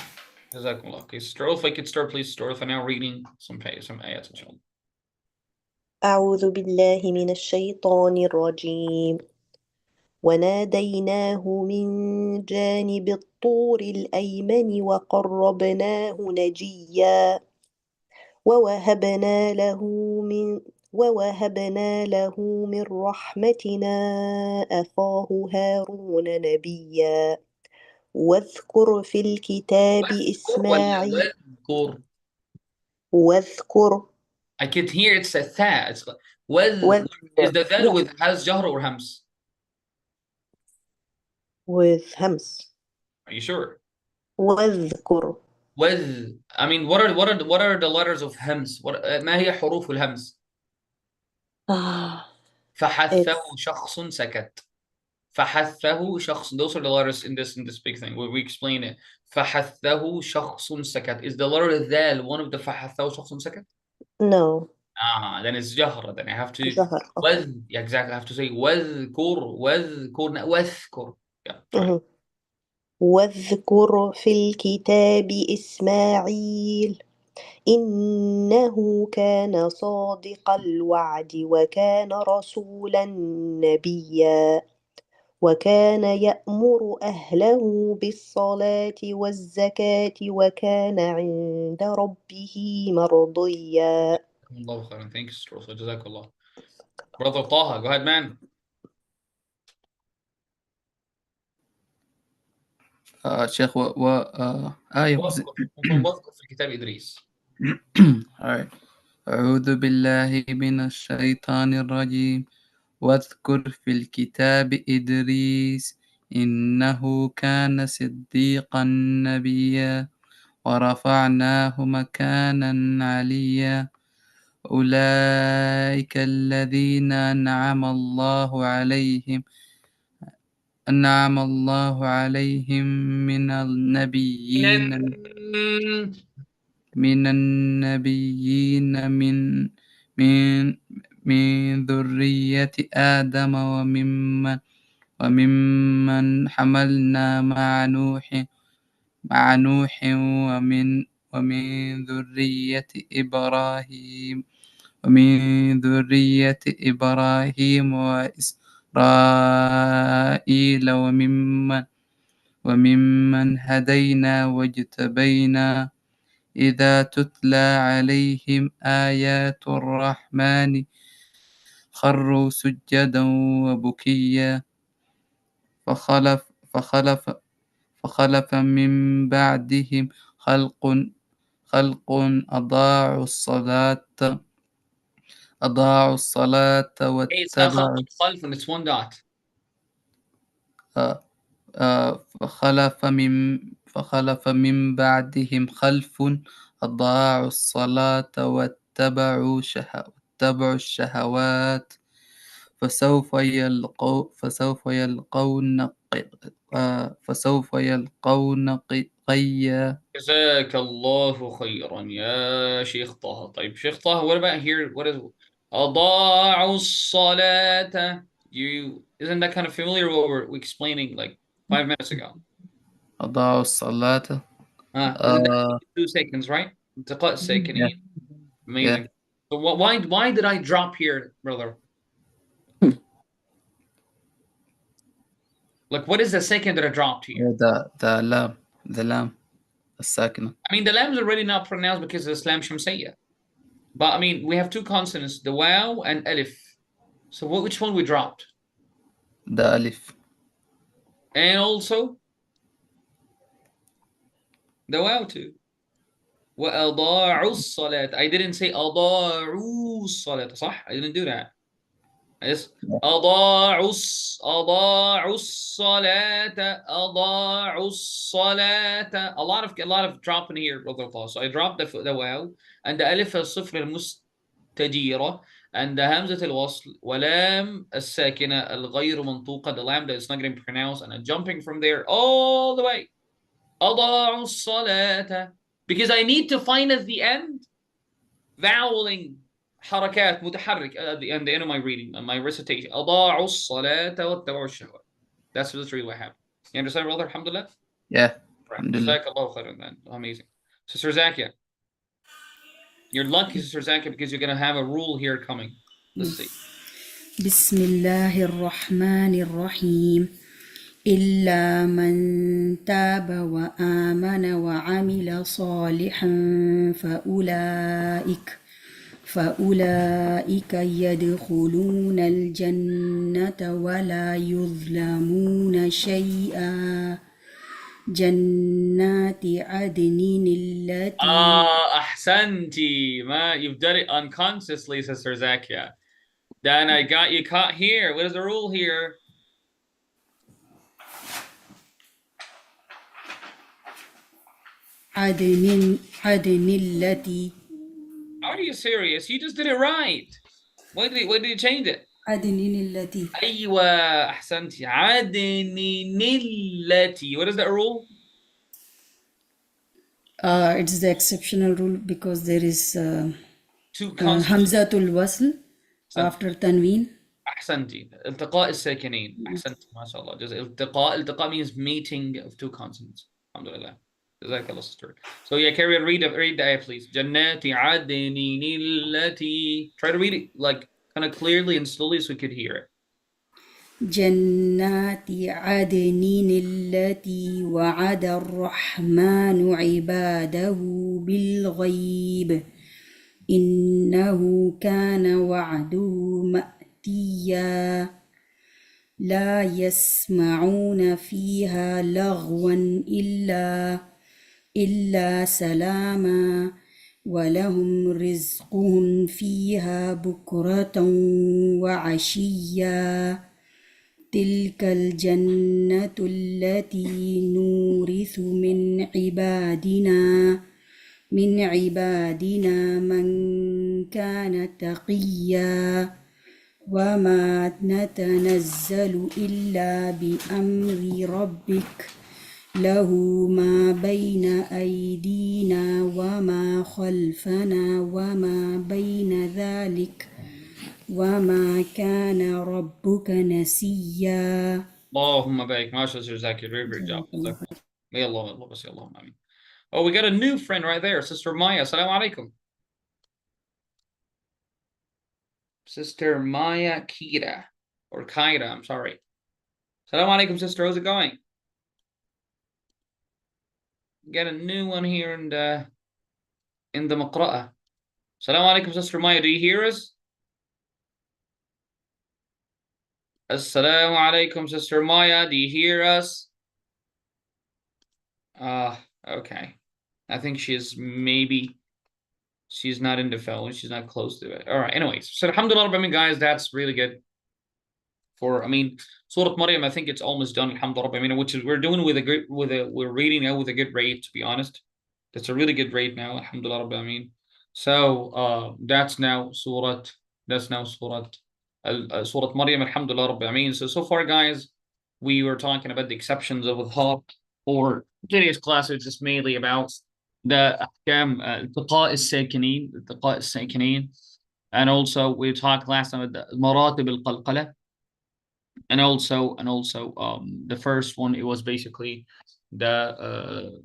Jazakumullah. Okay, Sister Ulfa, you could start, please. Sister Ulfa, now reading some ayats, inshallah. أعوذ بالله من الشيطان الرجيم وناديناه من جانب الطور الأيمن وقربناه نجيا ووهبنا له من رحمتنا أخاه هارون نبيا واذكر في الكتاب إسماعيل واذكر I could hear it's a tha. It's like, is the dal with has jahr or hams? with hams. Are you sure? واذكر. I mean, what are the letters of hams? ما هي حروف الهمز? فحثه شخص سكت. فحثه شخص. Those are the letters in this big thing where we explain it. فحثه شخص سكت. Is the letter dhal one of the فحثه شخص سكت? No. Then it's jahr. Then I have to جهر. yeah, exactly. I have to say واذكر. Yeah. واذكر في الكتاب إسماعيل إنه كان صادق الوعد وكان رسولا نبيا وكان يأمر أهله بالصلاة والزكاة وكان عند ربه مرضيا. الله خيرا. Thanks, Sister. جزاك الله. Brother Taha, go ahead, man. شيخ آية واذكر في كتاب إدريس. Alright. أعوذ بالله من الشيطان الرجيم. واذكر في الكتاب إدريس إنه كان صديقا نبيا ورفعناه مكانا عليا أولئك الذين أنعم الله عليهم من النبيين من من ذرية آدم وممن حملنا مع نوح ومن ذرية إبراهيم وإسرائيل وممن هدينا واجتبينا إذا تتلى عليهم آيات الرحمن خروا سجدا وبكيا فخلف من بعدهم خلق أضاعوا الصلاة Hey, it's not واتبعوا خلف and it's one dot. فخلف من بعدهم خلف أضاعوا الصلاة واتبعوا الشهوات فسوف يلقون غيا. جزاك الله خيرا يا شيخ طه. طيب شيخ طه, what about here? What is أضاعوا الصلاة? Isn't that kind of familiar what we're explaining like 5 minutes ago? أضاعوا الصلاة. Isn't that 2 seconds, right? التقاء الساكنين. Amazing. Yeah. So why did I drop here, brother? Like, what is the second that I dropped here? The لام الساكنة. I mean, the lam is already not pronounced because of Islam Shamsiyya. But I mean, we have 2 consonants, the waw and alif. So which one we dropped? The alif. And also the waw too. وَأَضَاعُوا الصَّلَاةَ. I didn't say أَضَاعُوا الصَّلَاةَ, صح? I didn't do that. Yes. أَضَاعُوا الصَّلَاةَ. أَضَاعُوا الصَّلَاةَ. A lot of dropping here, brother Allah. So I dropped the waw and the alif الصفر المستجيرة and the همزة الوصل ولام الساكنة الغير منطوقة, the lam that is not getting pronounced, and I'm jumping from there all the way. أضاعوا الصلاة. Because I need to find at the end voweling حركات متحرك at the end of my reading, my recitation. أضاعوا الصلاة واتبعوا الشهوات. That's literally what happened. You understand, brother? Alhamdulillah? Yeah. Right. Jazakallahu khairan, man. Amazing. Sister Zakia. You're lucky, Sister Zakia, because you're going to have a rule here coming. Let's see. بسم الله الرحمن الرحيم إلا من تاب وآمن وعمل صالحا فأولئك يدخلون الجنة ولا يظلمون شيئا جنات عدن التي أحسنتي. You've done it unconsciously, Sister Zakia. Then I got you caught here. What is the rule here? عدن التي. Are you serious? You just did it right. Why did you change it? عدن التي. أيوة أحسنتي. عدن التي. What is that rule? It's the exceptional rule because there is two consonants. همزة الوصل after تنوين. أحسنتي. التقاء الساكنين. أحسنتي ما شاء الله. Just التقاء means meeting of 2 consonants. Alhamdulillah. Jazakallah, sister. So yeah, carry on. Read the ayah, please. Jannati adnin allati. Try to read it like kind of clearly and slowly so we could hear it. جنات عدن التي وعد الرحمن عباده بالغيب إنه كان وعده عتيا لا يسمعون فيها لغوا إلا سلاما ولهم رزقهم فيها بكرة وعشيا تلك الجنة التي نورث من عبادنا من كان تقيا وما نتنزل إلا بأمر ربك له ما بين أيدينا وما خلفنا وما بين ذلك وما كان ربك نسيا. اللهم barik. MashaAllah, Zaki. Very, very job. May Allah, Ameen. Oh, we got a new friend right there, Sister Maya. Assalamu alaikum. Sister Maya Kira. Or Kaira, I'm sorry. Assalamu alaikum, sister. How's it going? Got a new one here in the Maqra'ah. Assalamu alaikum, Sister Maya. Do you hear us? Assalamu alaikum, Sister Maya. Do you hear us? Okay. I think she's not in the phone. She's not close to it. All right. Anyways, so alhamdulillah, I mean, guys, that's really good. Surah Maryam, I think it's almost done. Alhamdulillah, I mean, which is we're reading now with a good rate. To be honest, that's a really good rate now. Alhamdulillah, I mean. So that's now Surah Maryam. Alhamdulillah, I mean. So far, guys, we were talking about the exceptions of Dhar, or today's class is just mainly about the ahkam, التقاء الساكنين, and also we talked last time about the maratib al-qalqala, and also the first one, it was basically the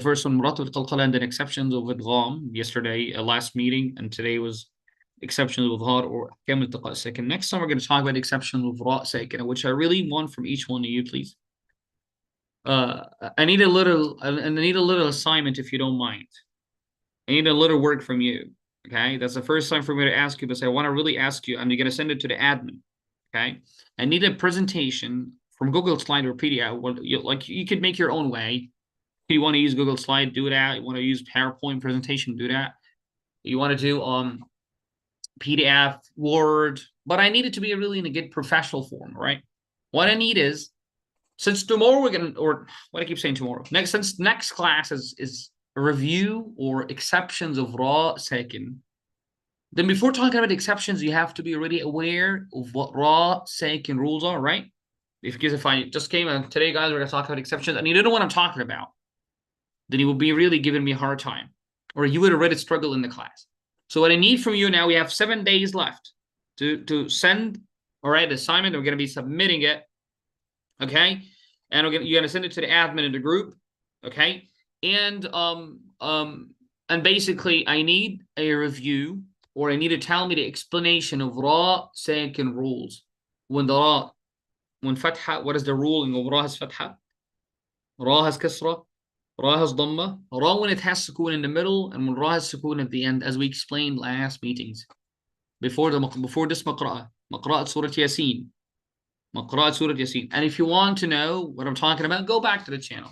first one, maratib al-qalqala, and then exceptions of idgham yesterday, last meeting, and today was exceptions of Dhar or ahkam al-iltiqa as-sakin. Next time we're going to talk about exceptions of ra sakin, which I really want from each one of you, please. I need a little assignment, if you don't mind. I need a little work from you. Okay, that's the first time for me to ask you this. I want to really ask you, and you're gonna send it to the admin. Okay, I need a presentation from Google Slide or PDF. Well, you could make your own way. If you want to use Google Slide, do that. You want to use PowerPoint presentation, do that. You want to do PDF, Word, but I need it to be really in a good professional form, right? What I need is, since tomorrow we're gonna, or what I keep saying tomorrow, since next class is a review or exceptions of ra sakin, then before talking about exceptions, you have to be already aware of what ra sakin rules are, right? Because if I just came and today, guys, we're gonna talk about exceptions, and you don't know what I'm talking about, then you will be really giving me a hard time, or you would already struggle in the class. So what I need from you now, we have 7 days left to send, all right, assignment. We're gonna be submitting it. Okay, and you're gonna send it to the admin in the group. Okay, and basically I need a review, or I need to tell me the explanation of ra sakin rules. When fatha, what is the ruling of ra has fatha, ra has kasra, ra has dhamma, ra when it has sukoon in the middle, and when ra has sukoon at the end, as we explained last meetings. Before this maqra'ah Surah Yasin. And if you want to know what I'm talking about, go back to the channel.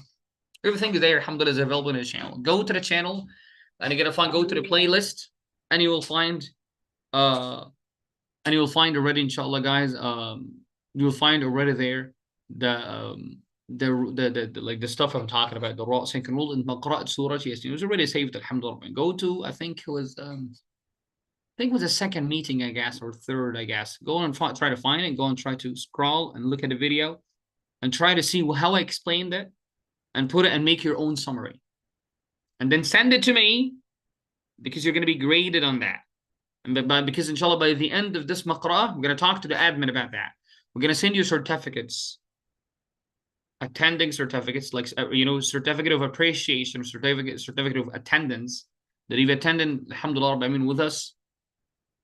Everything is there, alhamdulillah, is available in the channel. Go to the channel, and you're gonna go to the playlist, and you will find already, inshallah, guys, you will find already there the stuff I'm talking about, the raw sync rule in Maqra'at Surah Yasin. It was already saved, alhamdulillah. Go to, I think it was a second meeting, I guess, or third, I guess. Go and try to find it. Go and try to scroll and look at the video and try to see how I explained it, and put it and make your own summary. And then send it to me, because you're going to be graded on that. And because inshallah, by the end of this maqra'ah, we're going to talk to the admin about that. We're going to send you certificates, attending certificates, like, certificate of appreciation, certificate of attendance, that you've attended, alhamdulillah, I mean, with us,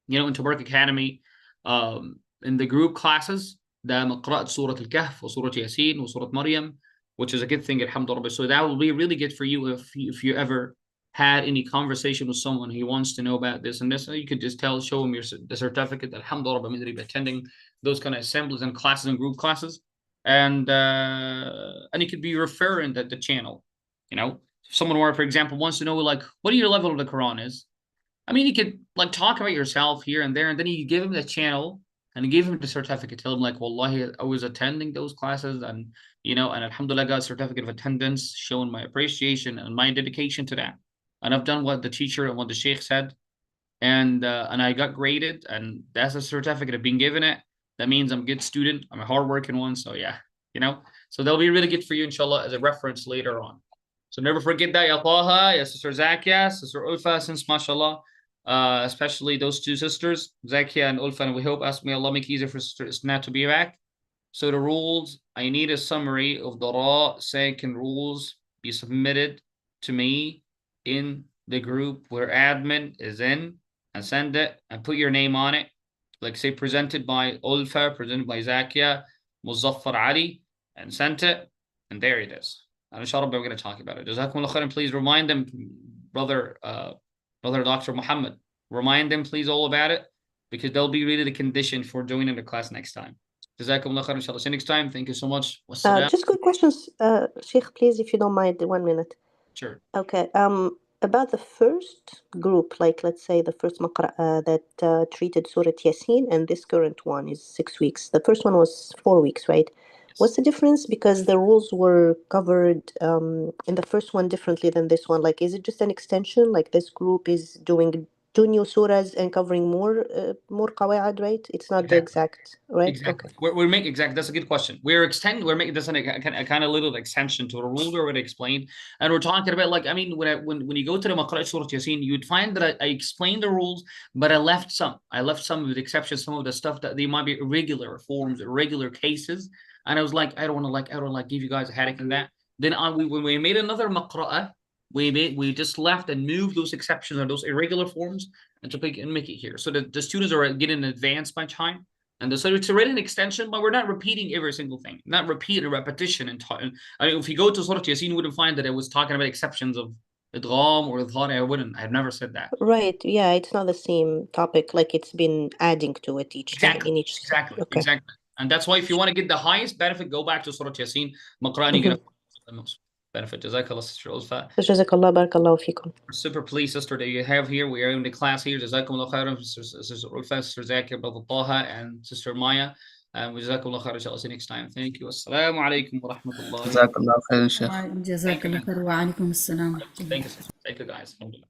in Tabarak Academy, in the group classes, the Maqra'at Surah Al-Kahf, or Surah Yasin, or Surah Maryam, which is a good thing, alhamdulillah. So that will be really good for you if you ever had any conversation with someone who wants to know about this and this, you could just show him the certificate that alhamdulillah been attending those kind of assemblies and classes and group classes, and you could be referring the channel. You know, if someone were, for example, wants to know like what your level of the Quran is, I mean, you could like talk about yourself here and there, and then you give him the channel and give him the certificate. Tell him like, wallahi, I was attending those classes, and you know, and alhamdulillah, I got a certificate of attendance showing my appreciation and my dedication to that. And I've done what the teacher and what the sheikh said, and I got graded, and that's a certificate of being given it. That means I'm a good student. I'm a hardworking one. So yeah, you know, so they'll be really good for you, inshallah, as a reference later on. So never forget that, ya Taha, ya Sister Zakia, Sister Ulfa, since mashallah, especially those two sisters, Zakia and Ulfa, and we hope, may Allah make it easier for Sister Isna to be back. So the rules, I need a summary of the raw second rules be submitted to me in the group where admin is in, and send it and put your name on it. Like say presented by Ulfa, presented by Zakia, Muzaffar Ali, and sent it, and there it is. And inshallah, we're going to talk about it. Jazakumullah khairan. Please remind them, brother Dr. Muhammad, remind them please all about it, because they'll be really the condition for joining the class next time. Jazakumullah khairan, inshallah. See you next time. Thank you so much. Just quick questions, Sheikh, please, if you don't mind, 1 minute. Sure. Okay. About the first group, like let's say the first maqra that treated Surah Yasin, and this current one is 6 weeks. The first one was 4 weeks, right? What's the difference? Because the rules were covered in the first one differently than this one. Like, is it just an extension? Like this group is doing 2 new surahs and covering more qawaid, right? It's not the exact, right? Exactly. Okay. We're making that's a good question. We're making this a kind of little extension to a rule we already explained, and we're talking about, like, I mean, when you go to the Maqra Surah Yasin, you'd find that I explained the rules, but I left some of the exceptions, some of the stuff that they might be irregular forms, irregular cases, and I was like, I don't want to give you guys a headache in that. Then when we made another Maqra, we just left and moved those exceptions or those irregular forms and make it here, so that the students are getting advanced by time. And so it's already an extension, but we're not repeating every single thing, not repeat a repetition. I mean, if you go to Surah Yasin, you wouldn't find that it was talking about exceptions of idgham or idhar. I've never said that. Right. Yeah, it's not the same topic. Like it's been adding to it each time in each. Exactly. Okay. Exactly. And that's why if you want to get the highest benefit, go back to Surah Yasin, Maqra, and you get the most benefit. Jazakallah, Sister Ulfa. Jazakallah, barakallahu feekum. Super pleased, sister, that you have here. We are in the class here. Jazakumullah khairan, Sister Ulfa, Sister Zakia, Brother Taha, and Sister Maya. And Jazakumullah khairan. Inshallah, see you next time. Thank you. Assalamu alaikum wa rahmatullahi. Jazakallah khairan, Sheikh. جزاك الله خير وعليكم السلام. Thank you, sister. Thank you, guys. Alhamdulillah.